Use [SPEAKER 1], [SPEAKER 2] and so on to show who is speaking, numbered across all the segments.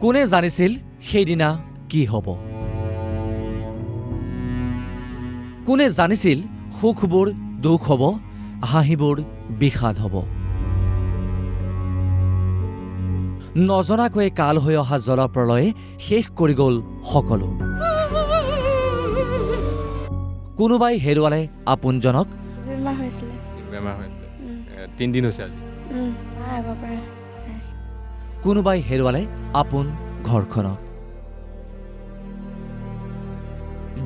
[SPEAKER 1] কোনে জানিছিল সেইদিনা কি হ'ব? কোনে জানিছিল সুখবোৰ দুখ হ'ব, হাঁহিবোৰ বিষাদ হ'ব? নজনাকৈ কাল হৈ অহা জলপ্ৰলয়ে শেষ কৰি গ'ল সকলো। কোনোবাই হেৰুৱালে আপোনজনক,
[SPEAKER 2] বেমাৰ হৈছিলে।
[SPEAKER 3] 3 দিন হৈছে আজি।
[SPEAKER 2] আগৰ পৰা
[SPEAKER 1] কোনোবাই হেৰুৱালে আপোন ঘৰখনক।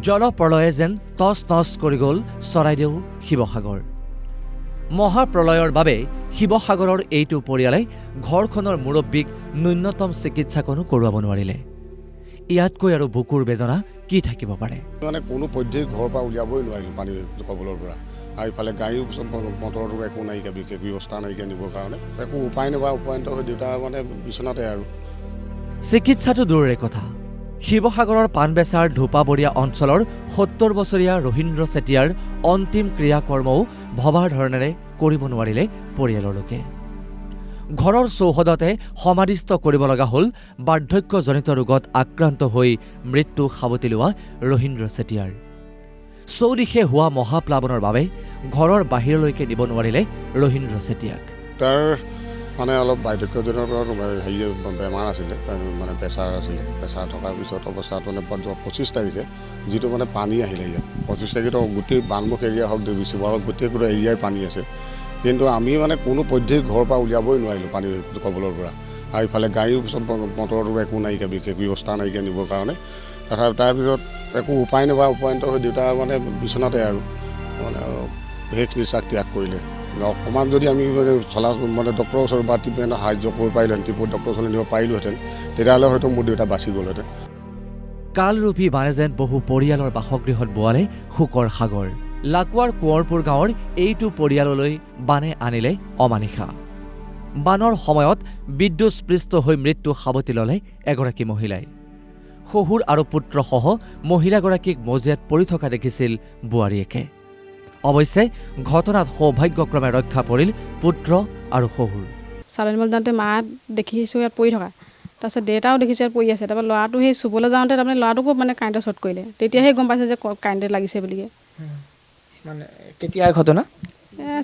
[SPEAKER 1] জলপ্ৰলয়ে যেন টচ টচ কৰি গ'ল চৰাইদেউ, শিৱসাগৰ। মহাপ্ৰলয়ৰ বাবে শিৱসাগৰৰ এইটো পৰিয়ালে ঘৰখনৰ মুৰব্বীক ন্যূনতম চিকিৎসাকণো কৰোৱাব নোৱাৰিলে। ইয়াতকৈ আৰু বুকুৰ বেদনা কি থাকিব পাৰে?
[SPEAKER 4] মানে কোনো পধ্যেই ঘৰৰ পৰা উলিয়াবই নোৱাৰিলোঁ পানীৰ কবলৰ পৰা। আৰু ইফালে গাড়ীও মটৰটো একো নাইকিয়া, বিশেষ ব্যৱস্থা নাইকিয়া নিবৰ কাৰণে একো উপায় নোপোৱা উপায়ন্ত হৈ দেউতা মানে বিচনাতে আৰু।
[SPEAKER 1] চিকিৎসাটো দূৰৰে কথা, শিৱসাগৰৰ পাণবেচাৰ ধোপাবৰীয়া অঞ্চলৰ ৭০ বছৰীয়া ৰহিন্দ্ৰ চেতিয়াৰ অন্তিম ক্ৰিয়াকৰ্মও ভবাৰ ধৰণেৰে কৰিব নোৱাৰিলে পৰিয়ালৰ লোকে। ঘৰৰ চৌহদতে সমাধিস্থ কৰিব লগা হ'ল বাৰ্ধক্যজনিত ৰোগত আক্ৰান্ত হৈ মৃত্যু সাৱটি লোৱা ৰহিন্দ্ৰ চেতিয়াৰ। চৌদিশে হোৱা মহাপ্লাৱনৰ বাবে ঘৰৰ বাহিৰলৈকে নিব নোৱাৰিলে ৰহিন্দ্ৰ চেতিয়াক।
[SPEAKER 4] তাৰ মানে অলপ বাৰ্ধক্যজনিত হেৰি বেমাৰ আছিলে, মানে প্ৰেছাৰ আছিলে। প্ৰেছাৰ থকাৰ পিছত অৱস্থাত মানে 25 তাৰিখে যিটো মানে পানী আহিলে ইয়াত, 25 তাৰিখেতো গোটেই বানমুখ এৰিয়া হওক, দেৱী শিৱ হওক, গোটেই এৰিয়াই পানী আছে। কিন্তু আমি মানে কোনো পধ্যেই ঘৰৰ পৰা উলিয়াবই নোৱাৰিলোঁ পানীৰ কবলৰ পৰা। আৰু ইফালে গাড়ীও মটৰটো একো নাইকিয়া, বিশেষ ব্যৱস্থা নাইকিয়া নিবৰ কাৰণে। তাৰপিছত একো উপায় নোপোৱা উপায়ন্ত হৈ দেউতা মানে বিচনাতে আৰু মানে শেষ নিশ্বাস ত্যাগ কৰিলে। অকণমান যদি আমি মানে ডক্টৰৰ ওচৰত বা ট্ৰিটমেণ্টৰ সাহায্য কৰিব পাৰিলোহেঁতেন, ডক্টৰৰ ওচৰলৈ নিব পাৰিলোহেঁতেন, তেতিয়াহ'লে হয়তো মোৰ দেউতা বাচি গ'লহেঁতেন।
[SPEAKER 1] কালৰূপী বানে যেন বহু পৰিয়ালৰ বাসগৃহত বোৱালে শোকৰ সাগৰ। লাকুৱাৰ কোঁৱৰপুৰ গাঁৱৰ এইটো পৰিয়াললৈ বানে আনিলে অমানিশা। বানৰ সময়ত বিদ্যুৎস্পৃষ্ট হৈ মৃত্যু সাৱটি ল'লে এগৰাকী মহিলাই। শহুৰ আৰু পুত্ৰসহ মহিলাগৰাকীক মজিয়াত পৰি থকা দেখিছিল বোৱাৰীয়েকে। অৱশ্যে ঘটনাত সৌভাগ্যক্ৰমে ৰক্ষা পৰিল পুত্ৰ আৰু শহুৰ।
[SPEAKER 5] চালনীমল যাওঁতে মা দেখিছোঁ ইয়াত পৰি থকা, তাৰপিছত দেউতাও দেখিছোঁ ইয়াত পৰি আছে। তাৰপৰা ল'ৰাটো সেই চুবলৈ যাওঁতে তাৰমানে ল'ৰাটোকো মানে কাৰেণ্টে শ্বৰ্ট কৰিলে, তেতিয়াহে গম পাইছে যে কাৰেণ্টে লাগিছে বুলিয়ে।
[SPEAKER 6] মানে কেতিয়া ঘটনা?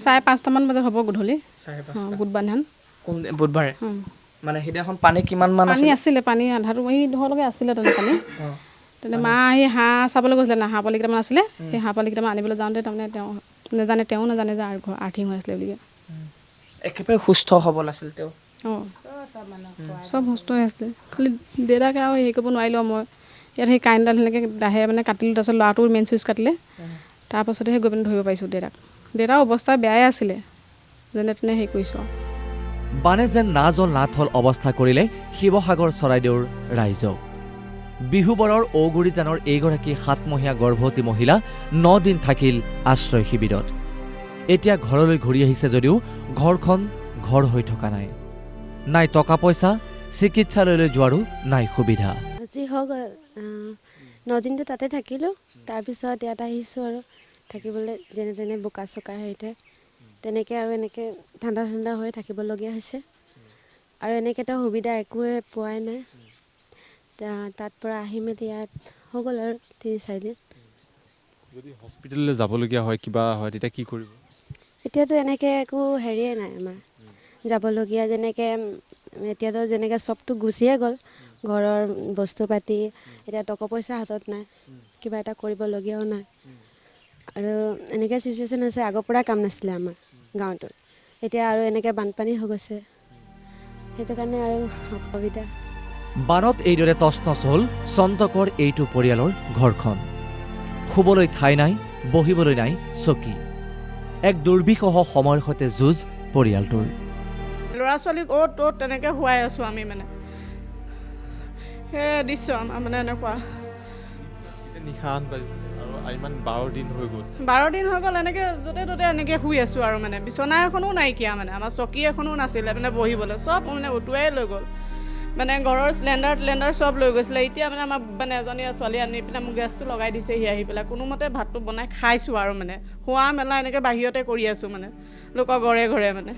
[SPEAKER 5] 5:30মান বজাত হ'ব গধূলি, বুধবাৰ দিনাখন।
[SPEAKER 6] কোন বুধবাৰে? মানে সেইদিনাখন পানী কিমান মান
[SPEAKER 5] পানী আছিলে, পানী আধাটো এই ধৰলৈকে আছিলে তেনে পানী। তেনে মা সেই হাঁহ চাবলৈ গৈছিলে না, হাঁহ পোৱালি কেইটামান আছিলে। সেই হাঁহ পোৱালি কেইটামান আনিবলৈ যাওঁতে তাৰমানে তেওঁ নাজানে যে ঘৰ আৰ্থিং হৈ আছিলে বুলিয়ে।
[SPEAKER 6] একেবাৰে সুস্থ সবল আছিল তেওঁ।
[SPEAKER 5] চব সুস্থ হৈ আছিলে, খালি দেউতাকে আৰু হেৰি কৰিব নোৱাৰিলোঁ। মই ইয়াত সেই কাৰেণ্টডাল সেনেকৈ দাহে মানে কাটিলোঁ, তাৰপিছত ল'ৰাটোৰ মেইন চুইচ কাটিলে। তাৰপাছতহে গৈ পিনে ধৰিব পাৰিছোঁ দেউতাক। দেউতাৰ অৱস্থা বেয়াই আছিলে, যেনে তেনে হেৰি কৰিছোঁ আৰু।
[SPEAKER 1] বানে যেন নাজল নাথল অৱস্থা কৰিলে শিৱসাগৰ চৰাইদেউৰ ৰাইজক। বিহুবৰৰ ঔগুৰিজানৰ এইগৰাকী 7মহীয়া গৰ্ভৱতী মহিলা 9 দিন থাকিল আশ্ৰয় শিবিৰত। এতিয়া ঘৰলৈ ঘূৰি আহিছে যদিও ঘৰখন ঘৰ হৈ থকা নাই। নাই টকা পইচা, চিকিৎসালয়লৈ যোৱাৰো নাই সুবিধা।
[SPEAKER 2] আজি হওক 9 দিনটো তাতে থাকিলোঁ, তাৰপিছত ইয়াত আহিছোঁ আৰু থাকিবলৈ যেনে তেনে বোকা চোকা হেৰিতে তেনেকৈ আৰু এনেকৈ ঠাণ্ডা হৈ থাকিবলগীয়া হৈছে। আৰু এনেকৈতো সুবিধা একোৱে পোৱাই নাই। তাত পৰা আহি মেলি ইয়াত হৈ গ'ল আৰু 3-4 দিন।
[SPEAKER 3] যদি হস্পিটেললৈ যাবলগীয়া হয়, কিবা হয়, তেতিয়া কি কৰিব?
[SPEAKER 2] এতিয়াতো এনেকৈ একো হেৰিয়ে নাই আমাৰ যাবলগীয়া। যেনেকৈ এতিয়াতো যেনেকৈ চবটো গুচিয়ে গ'ল, ঘৰৰ বস্তু পাতি। এতিয়া টকা পইচা হাতত নাই, কিবা এটা কৰিবলগীয়াও নাই। আৰু এনেকৈ চিচুৱেশ্যন আছে, আগৰ পৰাই কাম নাছিলে আমাৰ গাঁৱটোত। এতিয়া আৰু এনেকৈ বানপানী হৈ গৈছে, সেইটো কাৰণে আৰু অসুবিধা।
[SPEAKER 1] বানত এইদৰে তছনছ হ'ল চন্তকৰ এইটো পৰিয়ালৰ ঘৰখন। শুবলৈ ঠাই নাই, বহিবলৈ নাই চকী। এক দুৰ্বিষহ সময়ৰ সৈতে যুঁজ পৰিয়ালটোৰ।
[SPEAKER 7] ল'ৰা ছোৱালীক অ'ত ত'ত তেনেকৈ শুৱাই আছোঁ আমি মানে। সেই দৃশ্য আমাৰ মানে এনেকুৱা।
[SPEAKER 3] নিশা বাজিছে আৰু ইমান 12 দিন হৈ গ'ল।
[SPEAKER 7] 12 দিন হৈ গ'ল এনেকৈ য'তে ত'তে এনেকৈ শুই আছোঁ আৰু মানে। বিচনা এখনো নাইকিয়া মানে, আমাৰ চকী এখনো নাছিলে মানে বহিবলৈ, চব মানে উটুৱাই লৈ গ'ল। মানে ঘৰৰ চিলিণ্ডাৰ চব লৈ গৈছিলে। এতিয়া মানে আমাৰ মানে এজনী ছোৱালী আনি পিনে মোক গেছটো লগাই দিছেহি আহি পেলাই। কোনোমতে ভাতটো বনাই খাইছোঁ আৰু মানে শোৱা মেলা এনেকৈ বাহিৰতে কৰি আছোঁ মানে, লোকৰ ঘৰে মানে।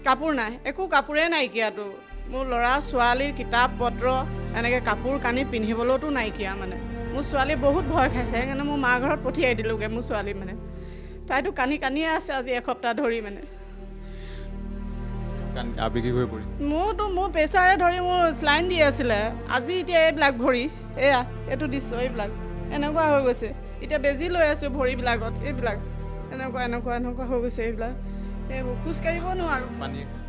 [SPEAKER 7] কাপোৰ নাই, একো কাপোৰে নাইকিয়াতো। মোৰ ল'ৰা ছোৱালীৰ কিতাপ পত্ৰ এনেকৈ কাপোৰ কানি পিন্ধিবলৈতো নাইকিয়া মানে মোৰ ছোৱালী বহুত ভয় খাইছে সেইকাৰণে মোৰ মাৰ ঘৰত পঠিয়াই দিলোঁগৈ মোৰ ছোৱালী মানে তাইতো কানিয়ে আছে আজি এসপ্তাহ ধৰি মানে
[SPEAKER 3] আবেগিক হৈ পৰি
[SPEAKER 7] মোৰ প্ৰেছাৰে ধৰি মোৰ স্লাইন দি আছিলে আজি এতিয়া এইবিলাক ভৰি এয়া এইটো দিছোঁ এইবিলাক এনেকুৱা হৈ গৈছে এতিয়া বেজি লৈ আছোঁ ভৰিবিলাকত এইবিলাক এনেকুৱা হৈ গৈছে এইবিলাক এইবোৰ খোজকাঢ়িব নোৱাৰোঁ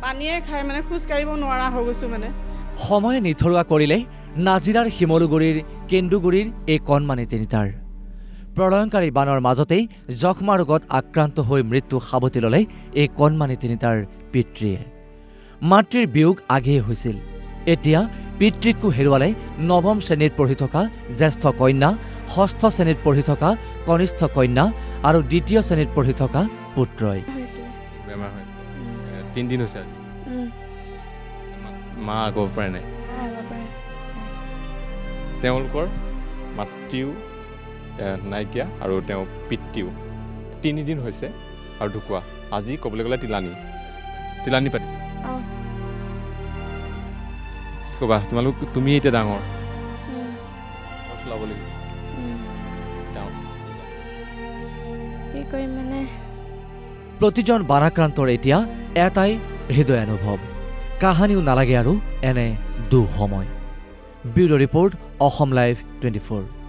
[SPEAKER 7] পানীয়ে খাই মানে খোজকাঢ়িব নোৱাৰা হৈ গৈছোঁ মানে
[SPEAKER 1] সময়ে নিথৰুৱা কৰিলে নাজিৰাৰ শিমলুগুৰিৰ কেন্দুগুৰিৰ এই কণমানি তিনিটাৰ প্ৰলয়ংকাৰী বানৰ মাজতেই যক্ষ্মা ৰোগত আক্ৰান্ত হৈ মৃত্যু সাৱটি ল'লে এই কণমানি তিনিটাৰ পিতৃয়ে মাতৃৰ বিয়োগ আগেয়ে হৈছিল এতিয়া পিতৃকো হেৰুৱালে নৱম শ্ৰেণীত পঢ়ি থকা জ্যেষ্ঠ কন্যা ষষ্ঠ শ্ৰেণীত পঢ়ি থকা কনিষ্ঠ কন্যা আৰু দ্বিতীয় শ্ৰেণীত পঢ়ি থকা পুত্ৰই
[SPEAKER 3] বেমাৰ হৈছে 3 দিন হৈছে আজি মা আগৰ পৰাই নাই তেওঁলোকৰ মাতৃও নাইকিয়া আৰু তেওঁ পিতৃও 3 দিন হৈছে আৰু ঢুকুৱা আজি ক'বলৈ গ'লে তিলানী পাতিছে ক'বা তুমি এতিয়া ডাঙৰ চলাব লাগিব
[SPEAKER 2] কি কৰিম মানে
[SPEAKER 1] প্ৰতিজন বানাক্ৰান্তৰ এতিয়া এটাই হৃদয়ানুভৱ কাহানিও নালাগে আৰু এনে দুঃসময় ব্যুৰ' ৰিপৰ্ট অসম লাইভ 24